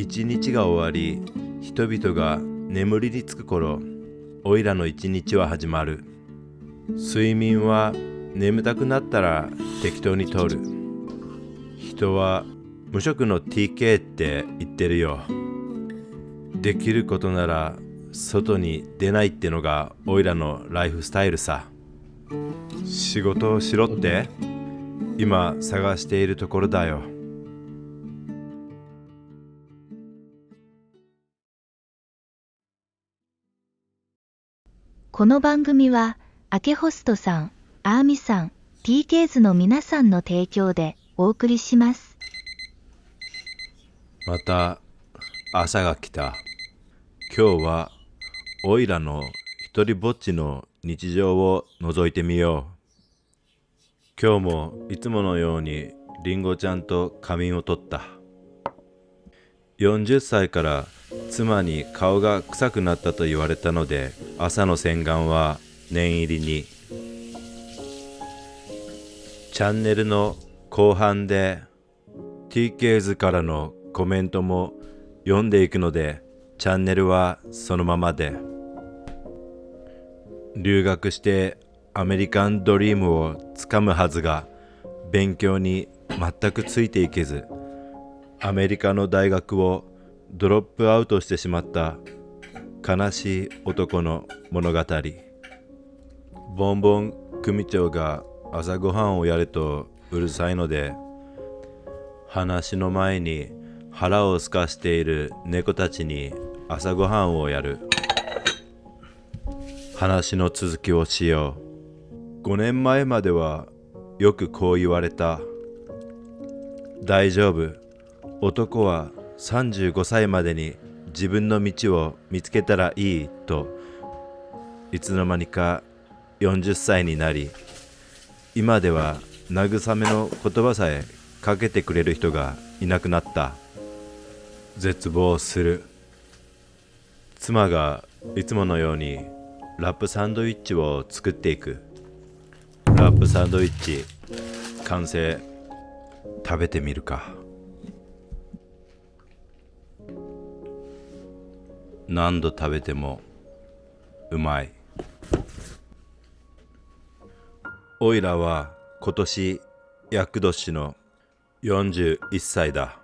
一日が終わり、人々が眠りにつく頃、おいらの一日は始まる。睡眠は眠たくなったら適当にとる。人は無職の TK って言ってるよ。できることなら外に出ないってのがおいらのライフスタイルさ。仕事をしろって今探しているところだよ。この番組はアケホストさん、アーミさん、TK ズの皆さんの提供でお送りします。また朝が来た。今日はおいらの一人ぼっちの日常を覗いてみよう。今日もいつものようにリンゴちゃんと仮眠を取った。40歳から妻に顔が臭くなったと言われたので、朝の洗顔は念入りに。チャンネルの後半で TK ズからのコメントも読んでいくので、チャンネルはそのままで。留学してアメリカンドリームをつかむはずが、勉強に全くついていけず、アメリカの大学をドロップアウトしてしまった悲しい男の物語。ボンボン組長が朝ごはんをやれとうるさいので、話の前に腹を空かしている猫たちに朝ごはんをやる。話の続きをしよう。5年前まではよくこう言われた。大丈夫。男は35歳までに自分の道を見つけたらいいと。いつの間にか40歳になり、今では慰めの言葉さえかけてくれる人がいなくなった。絶望する。妻がいつものようにラップサンドイッチを作っていく。ラップサンドイッチ完成。食べてみるか。何度食べてもうまい。おいらは今年厄年の41歳だ。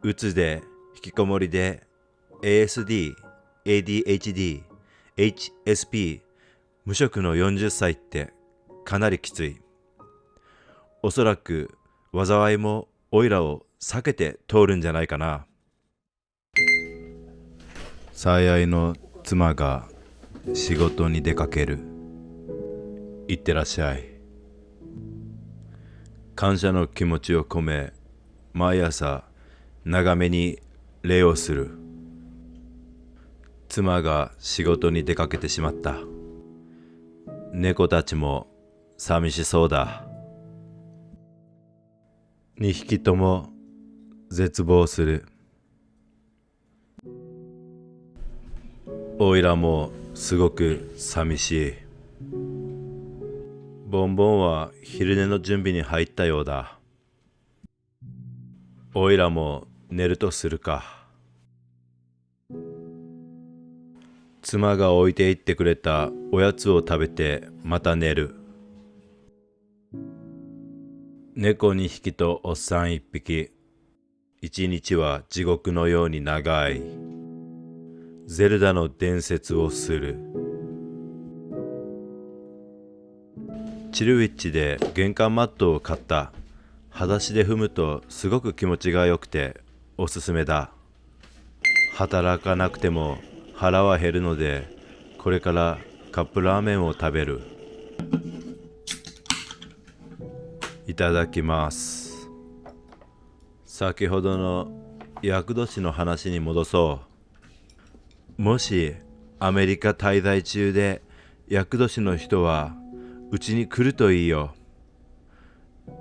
うつで引きこもりで ASD、ADHD、HSP、無職の40歳ってかなりきつい。おそらく災いもおいらを避けて通るんじゃないかな。最愛の妻が仕事に出かける。いってらっしゃい。感謝の気持ちを込め、毎朝長めに礼をする。妻が仕事に出かけてしまった。猫たちも寂しそうだ。2匹とも絶望する。おいらもすごく寂しい。ボンボンは昼寝の準備に入ったようだ。おいらも寝るとするか。妻が置いていってくれたおやつを食べてまた寝る。猫2匹とおっさん1匹。一日は地獄のように長い。ゼルダの伝説をする。チルウィッチで玄関マットを買った。裸足で踏むとすごく気持ちが良くておすすめだ。働かなくても腹は減るので、これからカップラーメンを食べる。いただきます。先ほどの厄年の話に戻そう。もしアメリカ滞在中で厄年の人はうちに来るといいよ。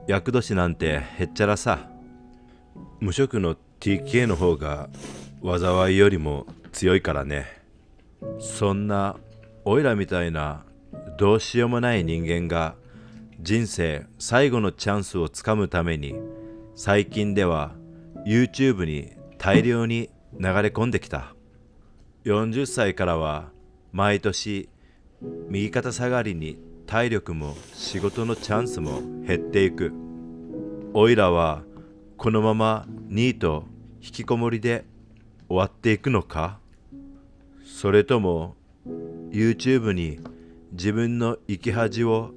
厄年なんてへっちゃらさ。無職の TK の方が災いよりも強いからね。そんなおいらみたいなどうしようもない人間が人生最後のチャンスをつかむために、最近では YouTube に大量に流れ込んできた。40歳からは毎年右肩下がりに体力も仕事のチャンスも減っていく。おいらはこのままニート引きこもりで終わっていくのか？それとも YouTube に自分の生き恥を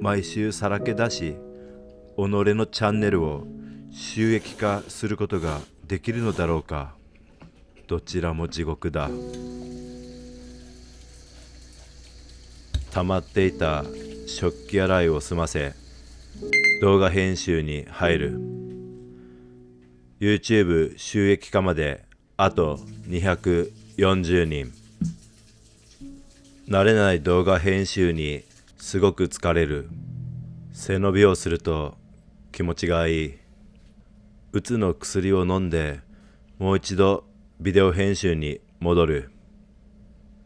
毎週さらけ出し、己のチャンネルを収益化することができるのだろうか。どちらも地獄だ。溜まっていた食器洗いを済ませ、動画編集に入る。YouTube 収益化まであと240人。慣れない動画編集にすごく疲れる。背伸びをすると気持ちがいい。うつの薬を飲んでもう一度ビデオ編集に戻る。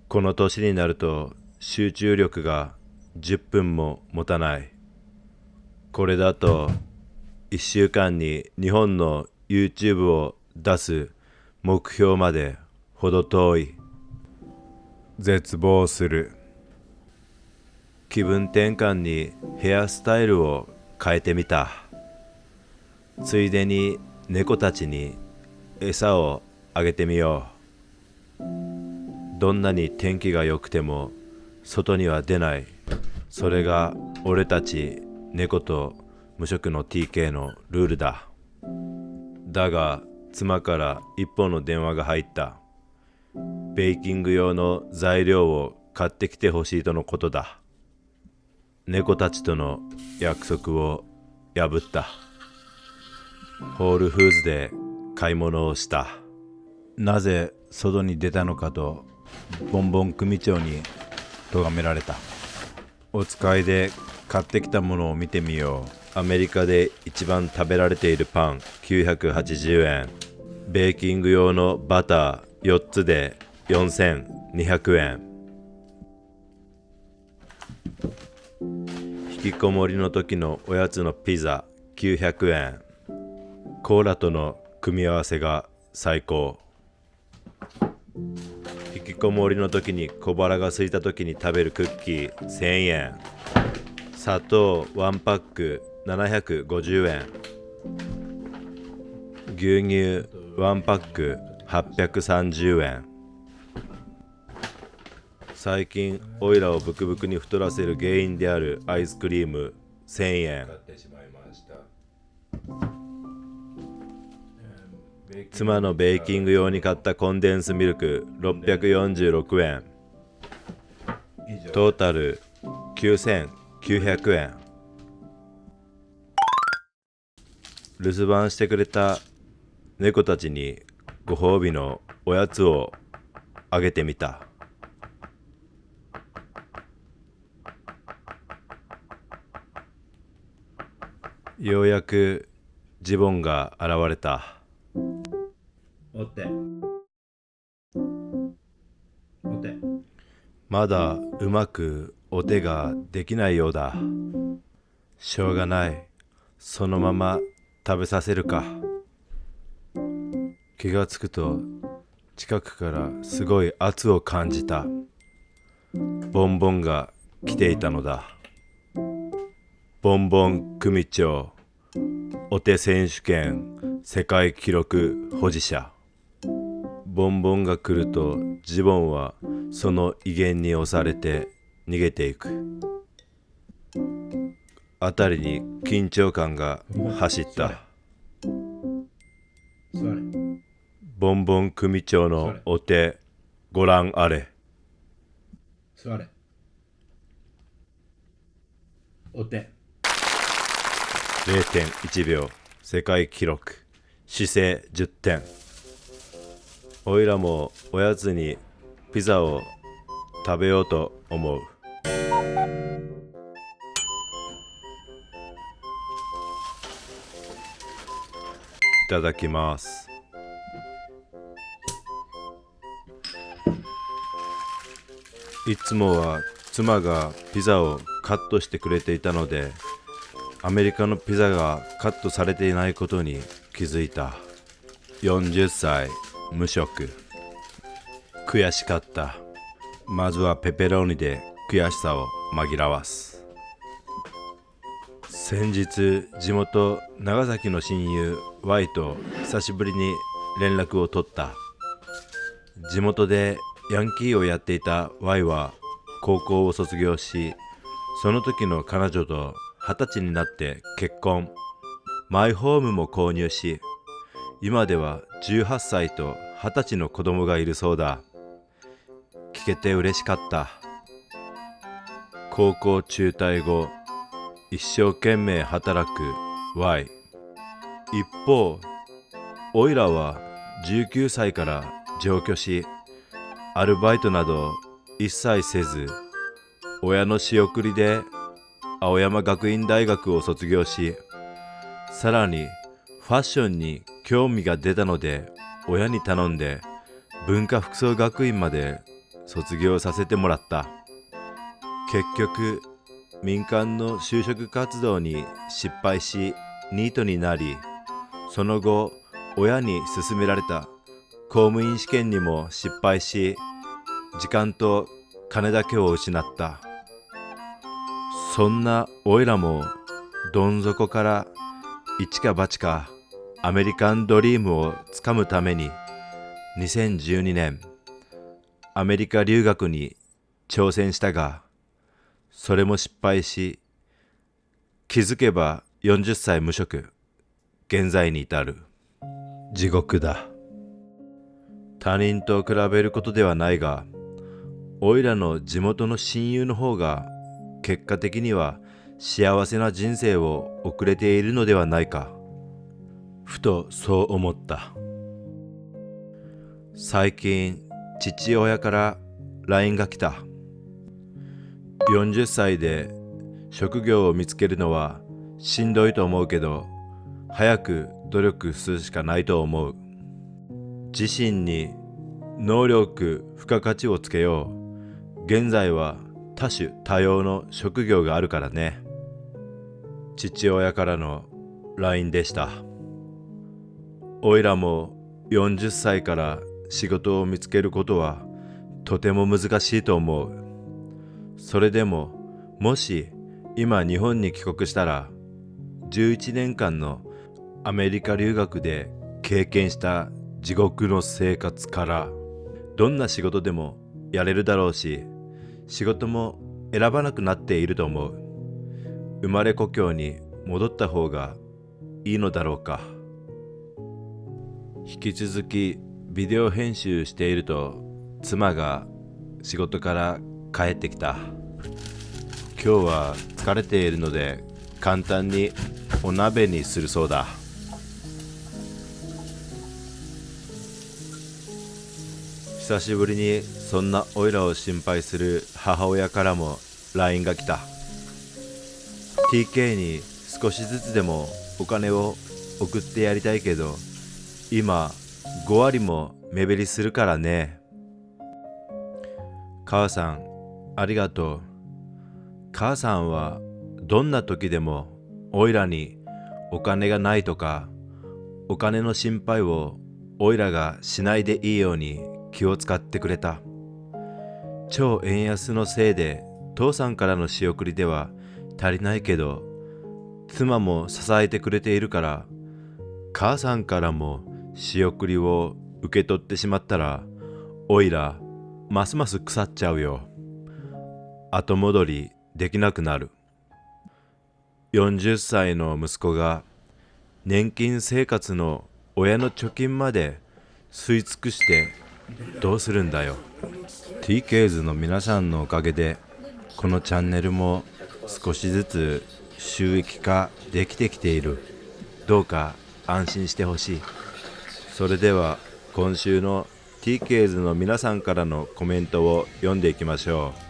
この年になると集中力が10分も持たない。これだと1週間に2本の YouTube を出す目標までほど遠い。絶望する。気分転換にヘアスタイルを変えてみた。ついでに猫たちに餌をあげてみよう。どんなに天気が良くても外には出ない。それが俺たち猫と無職の TK のルールだ。だが妻から一本の電話が入った。ベーキング用の材料を買ってきてほしいとのことだ。猫たちとの約束を破った。ホールフーズで買い物をした。なぜ外に出たのかとボンボン組長に咎められた。お使いで買ってきたものを見てみよう。アメリカで一番食べられているパン980円。ベーキング用のバター4つで4200円。引きこもりの時のおやつのピザ900円。コーラとの組み合わせが最高。引きこもりの時に小腹が空いた時に食べるクッキー1000円。砂糖1パック750円。牛乳1パック830円。最近オイラをブクブクに太らせる原因であるアイスクリーム1000円。妻のベーキング用に買ったコンデンスミルク646円。トータル9900円。留守番してくれた猫たちにご褒美のおやつをあげてみた。ようやくジボンが現れた。お手まだうまくお手ができないようだ。しょうがない。そのまま食べさせるか。気がつくと近くからすごい圧を感じた。ボンボンが来ていたのだ。ボンボン組長、お手選手権世界記録保持者。ボンボンが来るとジボンはその威厳に押されて逃げていく。辺りに緊張感が走った。ボンボン組長のお手ご覧あれ。座れ。お手。0.1 秒世界記録。姿勢10点。おいらもおやつにピザを食べようと思う。いただきます。いつもは妻がピザをカットしてくれていたので、アメリカのピザがカットされていないことに気づいた。40歳無職。悔しかった。まずはペペロニで悔しさを紛らわす。先日地元長崎の親友 Y と久しぶりに連絡を取った。地元でヤンキーをやっていた Y は高校を卒業し、その時の彼女と20歳になって結婚、マイホームも購入し、今では18歳と20歳の子供がいるそうだ。聞けて嬉しかった。高校中退後、一生懸命働く Y。一方、おいらは19歳から上京し、アルバイトなど一切せず、親の仕送りで青山学院大学を卒業し、さらにファッションに興味が出たので、親に頼んで文化服装学院まで卒業させてもらった。結局、民間の就職活動に失敗し、ニートになり、その後、親に勧められた公務員試験にも失敗し、時間と金だけを失った。そんなおいらもどん底から一か八かアメリカンドリームをつかむために2012年アメリカ留学に挑戦したが、それも失敗し、気づけば40歳無職、現在に至る。地獄だ。他人と比べることではないが、おいらの地元の親友の方が結果的には幸せな人生を送れているのではないか。ふとそう思った。最近、父親から LINE が来た。40歳で職業を見つけるのはしんどいと思うけど、早く努力するしかないと思う。自身に能力、付加価値をつけよう。現在は多種多様の職業があるからね。父親からの LINE でした。おいらも40歳から仕事を見つけることはとても難しいと思う。それでも、もし今日本に帰国したら、11年間のアメリカ留学で経験した地獄の生活から、どんな仕事でもやれるだろうし、仕事も選ばなくなっていると思う。生まれ故郷に戻った方がいいのだろうか。引き続きビデオ編集していると、妻が仕事から帰ってきた。今日は疲れているので簡単にお鍋にするそうだ。久しぶりにそんなおいらを心配する母親からも LINE が来た。 TK に少しずつでもお金を送ってやりたいけど、今5割も目減りするからね。母さんありがとう。母さんはどんな時でもおいらにお金がないとか、お金の心配をおいらがしないでいいように気を使ってくれた。超円安のせいで父さんからの仕送りでは足りないけど、妻も支えてくれているから、母さんからも仕送りを受け取ってしまったら、おいらますます腐っちゃうよ。後戻りできなくなる。40歳の息子が年金生活の親の貯金まで吸い尽くしてどうするんだよ。 TKs の皆さんのおかげでこのチャンネルも少しずつ収益化できてきている。どうか安心してほしい。それでは今週の TKs の皆さんからのコメントを読んでいきましょう。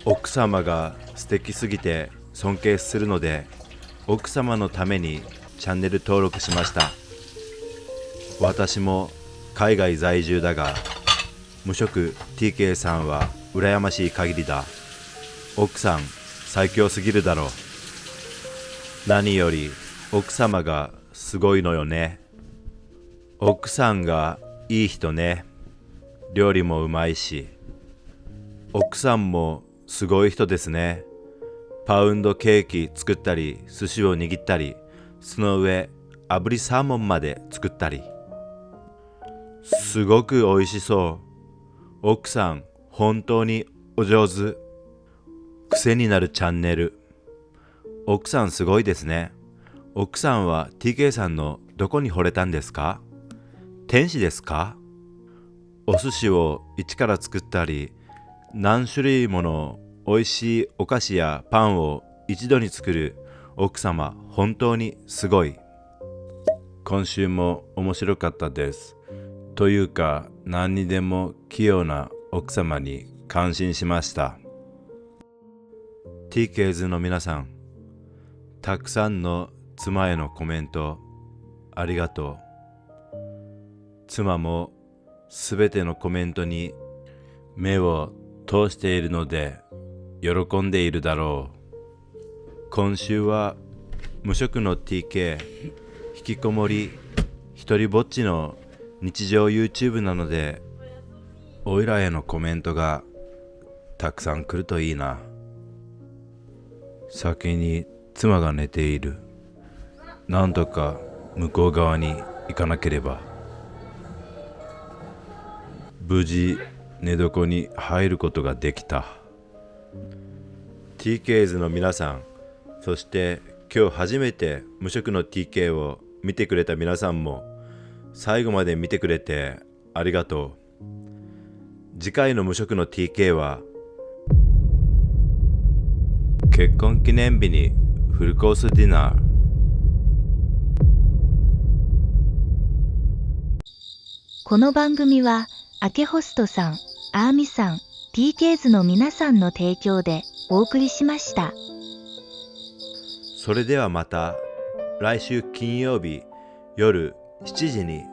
奥様が素敵すぎて尊敬するので、奥様のためにチャンネル登録しました。私も海外在住だが、無職 TK さんは羨ましい限りだ。奥さん最強すぎるだろう。何より奥様がすごいのよね。奥さんがいい人ね。料理もうまいし。奥さんもすごい人ですね。パウンドケーキ作ったり、寿司を握ったり、その上炙りサーモンまで作ったり。すごく美味しそう。奥さん本当にお上手。癖になるチャンネル。奥さんすごいですね。奥さんは TK さんのどこに惚れたんですか？天使ですか？お寿司を一から作ったり、何種類もの美味しいお菓子やパンを一度に作る奥様、本当にすごい。今週も面白かったです。というか、何にでも器用な奥様に感心しました。TKs の皆さん、たくさんの妻へのコメントありがとう。妻もすべてのコメントに目を通しているので喜んでいるだろう。今週は無職の TK、 引きこもり一人ぼっちの日常 YouTube なので、おいらへのコメントがたくさん来るといいな。先に妻が寝ている。なんとか向こう側に行かなければ。無事寝床に入ることができた。 TKs の皆さん、そして今日初めて無職の TK を見てくれた皆さんも、最後まで見てくれてありがとう。次回の無職の TK は結婚記念日にフルコースディナー。この番組は、アケホストさん、アーミさん、TKs の皆さんの提供でお送りしました。それではまた来週金曜日夜7時に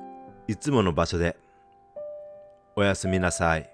いつもの場所で。おやすみなさい。